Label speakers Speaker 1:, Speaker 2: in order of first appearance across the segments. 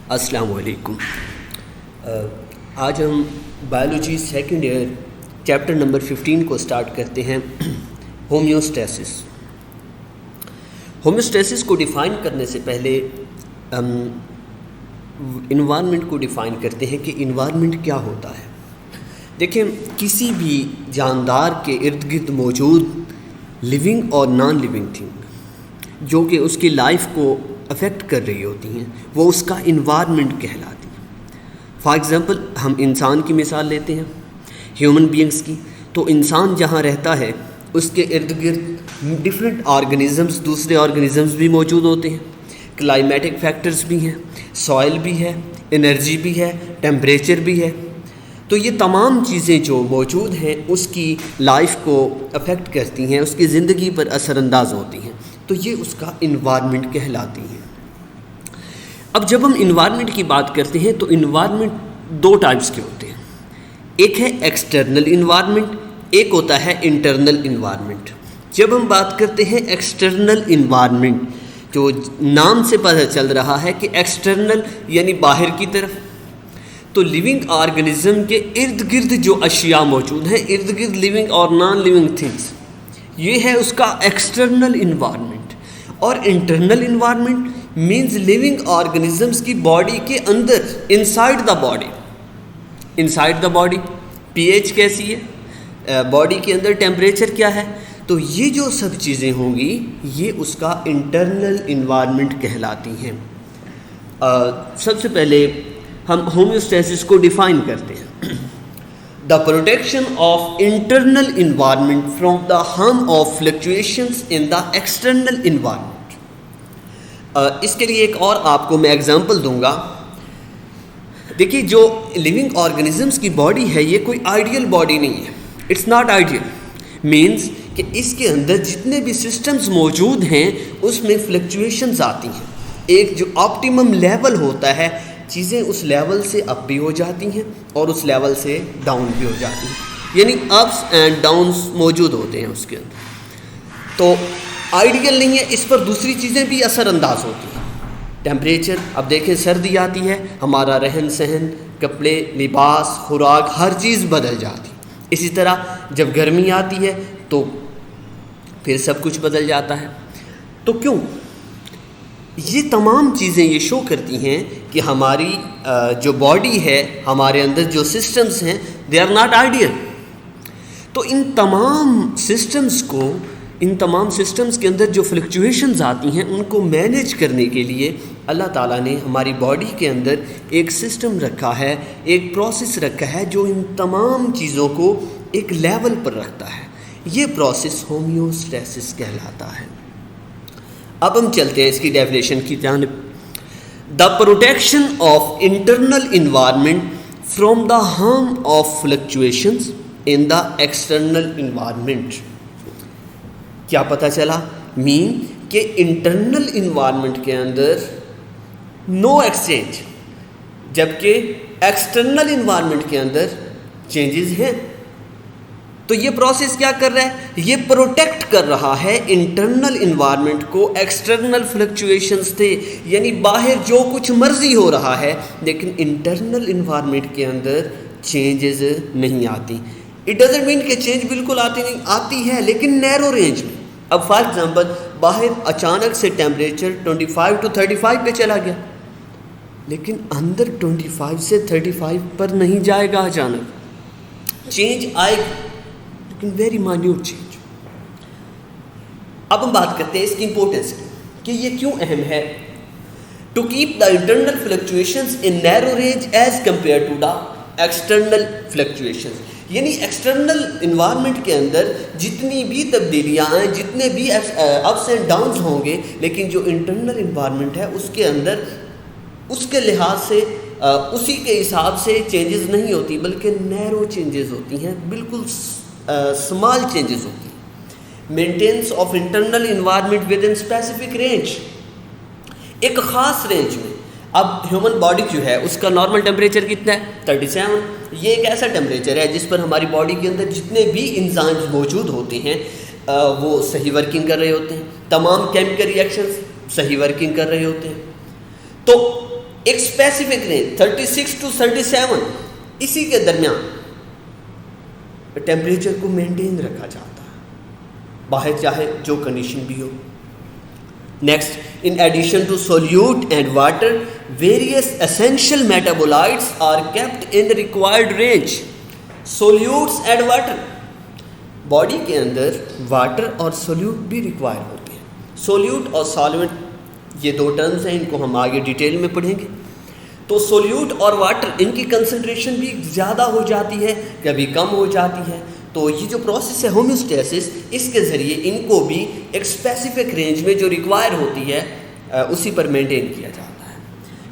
Speaker 1: السلام علیکم. آج ہم biology second year chapter number 15 کو سٹارٹ کرتے ہیں. ہومیوسٹیسس. ہومیوسٹیسس کو ڈیفائن کرنے سے پہلے ہم انوائرمنٹ کو ڈیفائن کرتے ہیں کہ انوائرمنٹ کیا ہوتا ہے. دیکھیں، کسی بھی جاندار کے ارد گرد موجود لیونگ اور نان لیونگ تھنگ جو کہ اس کی لائف کو افیکٹ کر رہی ہوتی ہیں وہ اس کا انوائرمنٹ کہلاتی ہے. فار ایگزامپل ہم انسان کی مثال لیتے ہیں، ہیومن بینگز کی. تو انسان جہاں رہتا ہے اس کے ارد گرد ڈفرینٹ آرگنزمز، دوسرے آرگنزمز بھی موجود ہوتے ہیں، کلائمیٹک فیکٹرز بھی ہیں، سوائل بھی ہے، انرجی بھی ہے، ٹیمپریچر بھی ہے. تو یہ تمام چیزیں جو موجود ہیں اس کی لائف کو افیکٹ کرتی ہیں، اس کی زندگی پر اثر انداز ہوتی ہیں. تو یہ اس کا انوائرمنٹ کہلاتی ہے. اب جب ہم انوائرمنٹ کی بات کرتے ہیں تو انوائرمنٹ دو ٹائپس کے ہوتے ہیں. ایک ہے ایکسٹرنل انوائرمنٹ، ایک ہوتا ہے انٹرنل انوائرمنٹ. جب ہم بات کرتے ہیں ایکسٹرنل انوائرمنٹ، جو نام سے پتہ چل رہا ہے کہ ایکسٹرنل یعنی باہر کی طرف، تو لیونگ آرگنزم کے ارد گرد جو اشیاء موجود ہیں، ارد گرد لیونگ اور نان لیونگ تھنگس، یہ ہے اس کا ایکسٹرنل انوائرمنٹ. اور internal environment means living organisms کی باڈی کے اندر، inside the body. Inside the body pH ایچ کیسی ہے، باڈی کے اندر ٹیمپریچر کیا ہے. تو یہ جو سب چیزیں ہوں گی یہ اس کا انٹرنل انوائرمنٹ کہلاتی ہیں. سب سے پہلے ہم ہومیوسٹیسس کو ڈیفائن کرتے ہیں. The protection of internal environment from the harm of fluctuations in the external environment. اس کے لیے ایک اور آپ کو میں ایگزامپل دوں گا. دیکھیے، جو لیونگ آرگنزمس کی باڈی ہے یہ کوئی آئیڈیل باڈی نہیں ہے. It's not ideal. مینز کہ اس کے اندر جتنے بھی سسٹمز موجود ہیں اس میں فلکچویشنز آتی ہیں. ایک جو آپٹیمم لیول ہوتا ہے، چیزیں اس لیول سے اپ بھی ہو جاتی ہیں اور اس لیول سے ڈاؤن بھی ہو جاتی ہیں، یعنی اپس اینڈ ڈاؤنس موجود ہوتے ہیں اس کے اندر. تو آئیڈیل نہیں ہے، اس پر دوسری چیزیں بھی اثر انداز ہوتی ہیں. ٹیمپریچر، اب دیکھیں سردی آتی ہے، ہمارا رہن سہن، کپڑے، لباس، خوراک، ہر چیز بدل جاتی. اسی طرح جب گرمی آتی ہے تو پھر سب کچھ بدل جاتا ہے. تو کیوں؟ یہ تمام چیزیں یہ شو کرتی ہیں کہ ہماری جو باڈی ہے، ہمارے اندر جو سسٹمز ہیں، دے آر ناٹ آئیڈیل. تو ان تمام سسٹمز کے اندر جو فلکچویشنز آتی ہیں ان کو مینیج کرنے کے لیے اللہ تعالیٰ نے ہماری باڈی کے اندر ایک سسٹم رکھا ہے، ایک پروسیس رکھا ہے جو ان تمام چیزوں کو ایک لیول پر رکھتا ہے. یہ پروسیس ہومیوسٹیسس کہلاتا ہے. اب ہم چلتے ہیں اس کی ڈیفینیشن کی جانب. The protection of internal environment from the harm of fluctuations in the external environment. کیا پتہ چلا؟ مین کہ انٹرنل انوائرمنٹ کے اندر نو ایکسچینج، جبکہ ایکسٹرنل انوائرمنٹ کے اندر چینجز ہیں. تو یہ پروسیس کیا کر رہا ہے؟ یہ پروٹیکٹ کر رہا ہے انٹرنل انوائرمنٹ کو ایکسٹرنل فلکچویشنز سے، یعنی باہر جو کچھ مرضی ہو رہا ہے لیکن انٹرنل انوائرمنٹ کے اندر چینجز نہیں آتی. اٹ ڈزنٹ مین کہ چینج بالکل آتی نہیں، آتی ہے لیکن نیرو رینج میں. اب فار ایگزامپل باہر اچانک سے ٹیمپریچر 25 to 35 پہ چلا گیا، لیکن اندر 25 سے 35 پر نہیں جائے گا. اچانک چینج آئے گا لیکن ویری مائنیوٹ چینج. اب ہم بات کرتے ہیں اس کی امپورٹنس کی کہ یہ کیوں اہم ہے. To keep the internal fluctuations in narrow range as compare to the external fluctuations. یعنی ایکسٹرنل انوائرمنٹ کے اندر جتنی بھی تبدیلیاں ہیں، جتنے بھی اپس اینڈ ڈاؤنز ہوں گے، لیکن جو انٹرنل انوائرمنٹ ہے اس کے اندر اس کے لحاظ سے اسی کے حساب سے چینجز نہیں ہوتی، بلکہ نیرو چینجز ہوتی ہیں، بالکل اسمال چینجز ہوتی ہیں. Maintenance of internal environment within specific range, ایک خاص رینج میں. اب ہیومن باڈی جو ہے اس کا نارمل ٹیمپریچر کتنا ہے؟ 37. یہ ایک ایسا ٹیمپریچر ہے جس پر ہماری باڈی کے اندر جتنے بھی انزائمز موجود ہوتے ہیں وہ صحیح ورکنگ کر رہے ہوتے ہیں، تمام کیمیکل ری ایکشنز صحیح ورکنگ کر رہے ہوتے ہیں. تو ایک اسپیسیفک رینج 36 to 37 اسی کے درمیان ٹیمپریچر کو مینٹین رکھا جاتا ہے، باہر چاہے جو کنڈیشن بھی ہو. Next, in addition to solute and water various essential metabolites are kept in required range. Solutes and water, body کے اندر واٹر اور سولیوٹ بھی ریکوائر ہوتے ہیں. سولیوٹ اور سالوینٹ یہ دو ٹرمز ہیں، ان کو ہم آگے ڈیٹیل میں پڑھیں گے. تو سولیوٹ اور واٹر ان کی کنسنٹریشن بھی زیادہ ہو جاتی ہے، کبھی کم ہو جاتی ہے. تو یہ جو پروسیس ہے ہومیوسٹیسس، اس کے ذریعے ان کو بھی ایک اسپیسیفک رینج میں جو ریکوائر ہوتی ہے اسی پر مینٹین کیا جاتا ہے.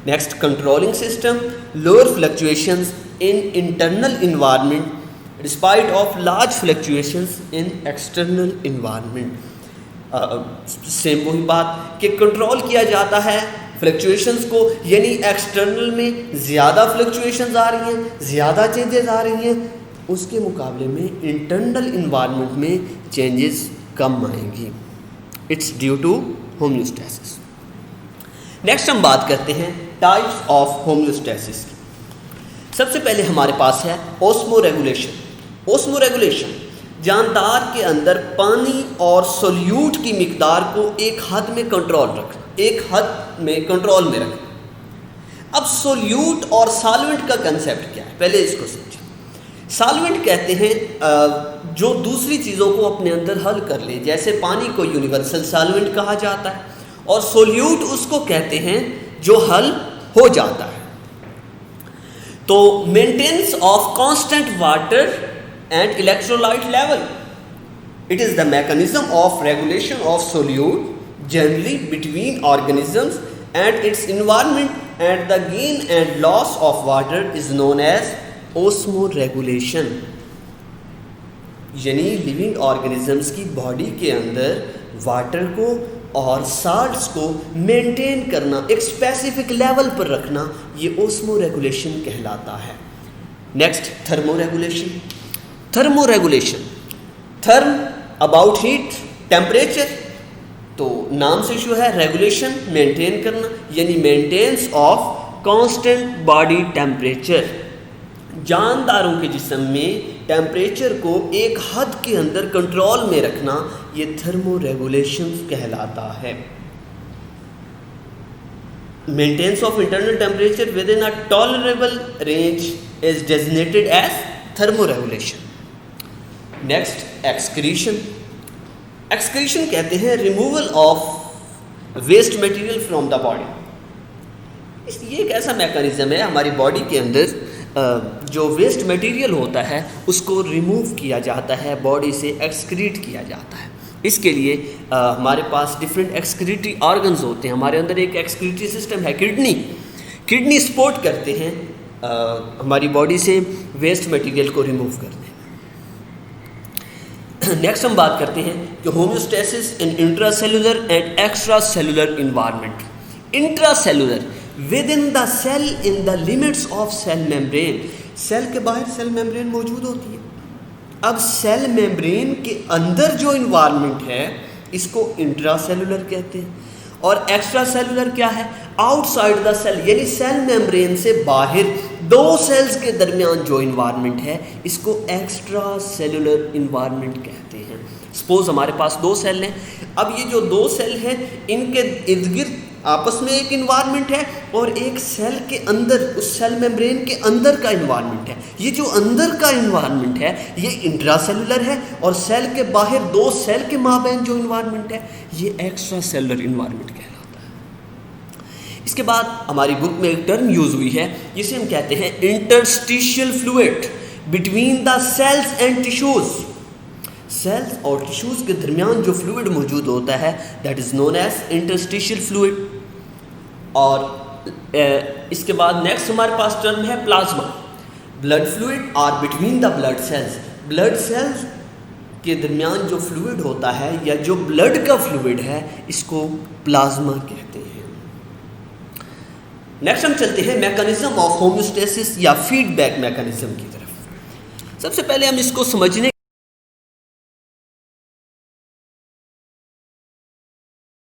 Speaker 1: Next, controlling system lower fluctuations in internal environment despite of large fluctuations in external environment. Same وہی بات کہ کنٹرول کیا جاتا ہے فلکچویشنز کو، یعنی ایکسٹرنل میں زیادہ فلکچویشنز آ رہی ہیں، زیادہ چینجز آ رہی ہیں، اس کے مقابلے میں انٹرنل انوائرمنٹ میں چینجز کم آئیں گی. It's due to homeostasis. Next ہم بات کرتے ہیں ٹائپس آف ہومیوسٹیسس کی. سب سے پہلے ہمارے پاس ہے اوسمو ریگولیشن. اوسمو ریگولیشن جاندار کے اندر پانی اور سولیوٹ کی مقدار کو ایک حد میں کنٹرول رکھنا، ایک حد میں کنٹرول میں رکھنا. اب سولیوٹ اور سالوینٹ کا کنسیپٹ کیا ہے، پہلے اس کو سمجھیں. سالوینٹ کہتے ہیں جو دوسری چیزوں کو اپنے اندر حل کر لے، جیسے پانی کو یونیورسل سالوینٹ کہا جاتا ہے، اور سولیوٹ اس کو کہتے ہیں جو حل ہو جاتا ہے. تو maintenance of constant water and electrolyte level, it is the mechanism of regulation of solute generally between organisms and its environment and the gain and loss of water is known as osmoregulation. یعنی living organisms کی body کے اندر water کو اور Salts کو maintain کرنا، ایک specific level پر رکھنا، یہ اوسمو ریگولیشن کہلاتا ہے. Next, thermoregulation. Thermoregulation, therm about heat, temperature, تو نام سے جو ہے ریگولیشن مینٹین کرنا، یعنی maintenance of constant body temperature. جانداروں کے جسم میں ٹیمپریچر کو ایک حد کے اندر کنٹرول میں رکھنا، یہ تھرمو ریگولیشن کہلاتا ہے. Maintenance of internal temperature within a tolerable range is designated as thermoregulation. Next, excretion. Excretion کہتے ہیں removal of waste material from the body. یہ ایک ایسا میکانزم ہے ہماری باڈی کے اندر جو ویسٹ مٹیریل ہوتا ہے اس کو ریموو کیا جاتا ہے، باڈی سے ایکسکریٹ کیا جاتا ہے. اس کے لیے ہمارے پاس ڈفرینٹ ایکسکریٹری آرگنز ہوتے ہیں. ہمارے اندر ایک ایکسکریٹری سسٹم ہے، کڈنی سپورٹ کرتے ہیں ہماری باڈی سے ویسٹ مٹیریل کو ریموو کرنے. نیکسٹ ہم بات کرتے ہیں کہ homeostasis in intracellular and extracellular environment. Intracellular within the cell in the limits of cell membrane. Cell کے باہر سیل میمبرین موجود ہوتی ہے. اب سیل میمبرین کے اندر جو انوائرمنٹ ہے اس کو انٹرا سیلولر کہتے ہیں. اور ایکسٹرا سیلولر کیا ہے؟ آؤٹ سائڈ دا سیل، یعنی سیل میمبرین سے باہر دو سیلز کے درمیان جو انوائرمنٹ ہے اس کو ایکسٹرا سیلولر انوائرمنٹ کہتے ہیں. سپوز ہمارے پاس دو سیل ہیں. اب یہ جو دو سیل ہیں ان کے ارد گرد آپس میں ایک انوائرمنٹ ہے، اور ایک سیل کے اندر، اس سیل میمبرین کے اندر کا انوائرمنٹ ہے. یہ جو اندر کا انوائرمنٹ ہے یہ انٹرا سیلولر ہے، اور سیل کے باہر دو سیل کے مابین جو انوائرمنٹ ہے یہ ایکسٹرا سیلولر انوائرمنٹ کہلاتا ہے. اس کے بعد ہماری بک میں ایک ٹرم یوز ہوئی ہے جسے ہم کہتے ہیں interstitial fluid between the cells and tissues. Cells اور ٹیشوز کے درمیان جو فلوئڈ موجود ہوتا ہے that is known as interstitial fluid. اور اس کے بعد نیکسٹ ہمارے پاس ٹرم ہے plasma. Blood fluid are between the blood cells. Blood cells کے درمیان جو فلوئڈ ہوتا ہے یا جو بلڈ کا فلوئڈ ہے اس کو پلازما کہتے ہیں. نیکسٹ ہم چلتے ہیں میکانزم آف ہومیوسٹیسس یا فیڈ بیک میکانزم کی طرف. سب سے پہلے ہم اس کو سمجھنے